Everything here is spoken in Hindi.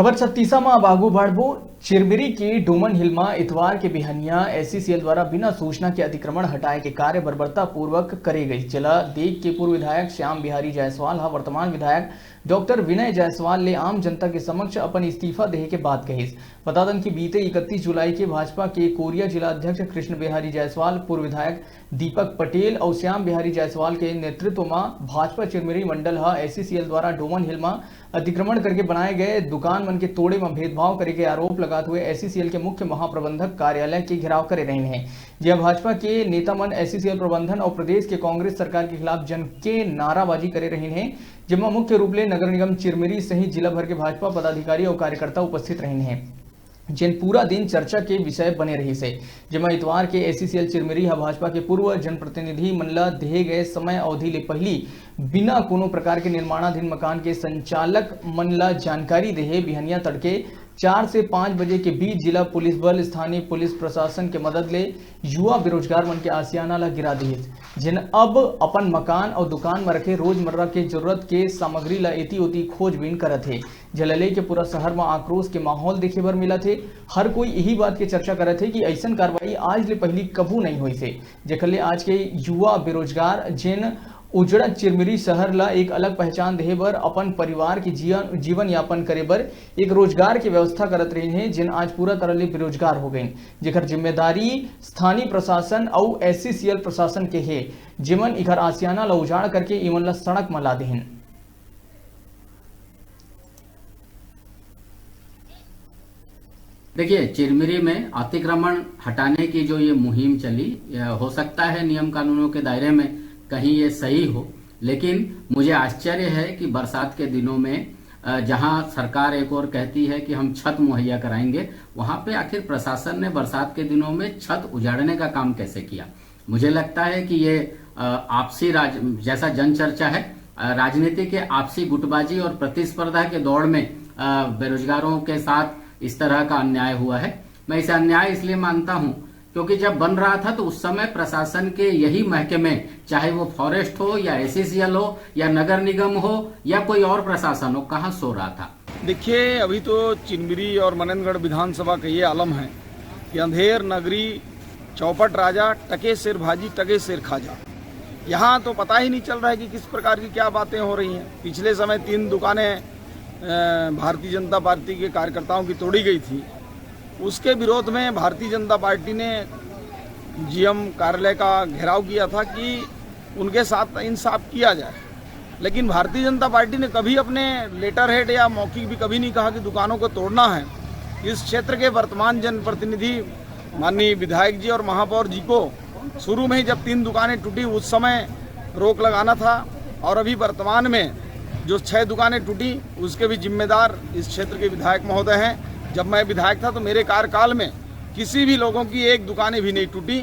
खबर छत्तीसा में अब आगू बढ़बो। चिरमिरी के डोमन हिल में इतवार के बिहनिया एससीसीएल द्वारा बिना सूचना के अतिक्रमण हटाए के कार्य बर्बरता पूर्वक करे गई। जिला देख के पूर्व विधायक श्याम बिहारी जायसवाल वर्तमान विधायक डॉक्टर विनय जायसवाल ने आम जनता के समक्ष अपन इस्तीफा देहे के बात कही। बता दें कि बीते 31 जुलाई के भाजपा के कोरिया जिला अध्यक्ष कृष्ण बिहारी जायसवाल, पूर्व विधायक दीपक पटेल और श्याम बिहारी जायसवाल के नेतृत्व में भाजपा चिरमिरी मंडल एससीसीएल द्वारा डोमन हिल में अतिक्रमण करके बनाए गए दुकान मन के तोड़े में भेदभाव करे के आरोप लगाते हुए एससीसीएल के मुख्य महाप्रबंधक कार्यालय के घेराव करे रहे हैं। जहां भाजपा के नेता मन एससीसीएल प्रबंधन और प्रदेश के कांग्रेस सरकार के खिलाफ जन के नाराबाजी करे रहे हैं, जिसमें मुख्य रूप से नगर निगम चिरमिरी सहित जिला भर के भाजपा पदाधिकारी और कार्यकर्ता उपस्थित रहे हैं, जिन पूरा दिन चर्चा के विषय बने रही से। जिसमें इतवार के एससीसीएल चिरमिरी भाजपा के पूर्व जनप्रतिनिधि मन ला दिए गए समय अवधि ले पहली बिना कोनो प्रकार के निर्माणाधीन मकान के संचालक मन ला जानकारी देहे बिहनिया तड़के 4 से 5 बजे के बीच जिला पुलिस बल स्थानीय पुलिस प्रशासन के मदद ले युवा बेरोजगार मन के आसियाना ला गिरा दिए, जिन अब अपन मकान और दुकान में रखे रोजमर्रा के जरूरत के सामग्री ला एती ओती खोजबीन करत है। जलले के पूरा शहर में आक्रोश के माहौल देखे बर मिला थे। हर कोई यही बात के चर्चा करत है कि ऐसा कार्रवाई आज ले पहली कबू नहीं हुई से, जेखले आज के युवा बेरोजगार जिन उजड़ा चिरमिरी शहर ला एक अलग पहचान देहे बर अपन परिवार के जीवन यापन करे बर एक रोजगार की व्यवस्था करत रहे हैं, जिन आज पूरा तरह ले बेरोजगार हो गए, जेकर जिम्मेदारी स्थानीय प्रशासन और एससीसीएल प्रशासन के है, जिमन इधर आसियाना ला उजाड़ करके इमन ला सड़क में ला देहन। देखिए, चिरमिरी में अतिक्रमण हटाने की जो ये मुहिम चली, हो सकता है नियम कानूनों के दायरे में कहीं ये सही हो, लेकिन मुझे आश्चर्य है कि बरसात के दिनों में जहां सरकार एक और कहती है कि हम छत मुहैया कराएंगे, वहां पे आखिर प्रशासन ने बरसात के दिनों में छत उजाड़ने का काम कैसे किया। मुझे लगता है कि ये आपसी जैसा जन चर्चा है, राजनीति के आपसी गुटबाजी और प्रतिस्पर्धा के दौड़ में बेरोजगारों के साथ इस तरह का अन्याय हुआ है। मैं इसे अन्याय इसलिए मानता हूं क्योंकि जब बन रहा था तो उस समय प्रशासन के यही महकमे, चाहे वो फॉरेस्ट हो या एससीसीएल हो या नगर निगम हो या कोई और प्रशासन हो, कहाँ सो रहा था। देखिए, अभी तो चिरमिरी और मननगढ़ विधानसभा का ये आलम है कि अंधेर नगरी चौपट राजा, टके सिर भाजी टके सिर खाजा। यहाँ तो पता ही नहीं चल रहा है कि किस प्रकार की क्या बातें हो रही हैं। पिछले समय 3 दुकानें भारतीय जनता पार्टी के कार्यकर्ताओं की तोड़ी गई थी। उसके विरोध में भारतीय जनता पार्टी ने जीएम कार्यालय का घेराव किया था कि उनके साथ इंसाफ किया जाए, लेकिन भारतीय जनता पार्टी ने कभी अपने लेटर हेड या मौखिक भी कभी नहीं कहा कि दुकानों को तोड़ना है। इस क्षेत्र के वर्तमान जनप्रतिनिधि माननीय विधायक जी और महापौर जी को शुरू में ही जब 3 दुकानें टूटी उस समय रोक लगाना था, और अभी वर्तमान में जो 6 दुकानें टूटी उसके भी जिम्मेदार इस क्षेत्र के विधायक महोदय हैं। जब मैं विधायक था तो मेरे कार्यकाल में किसी भी लोगों की एक दुकानें भी नहीं टूटी।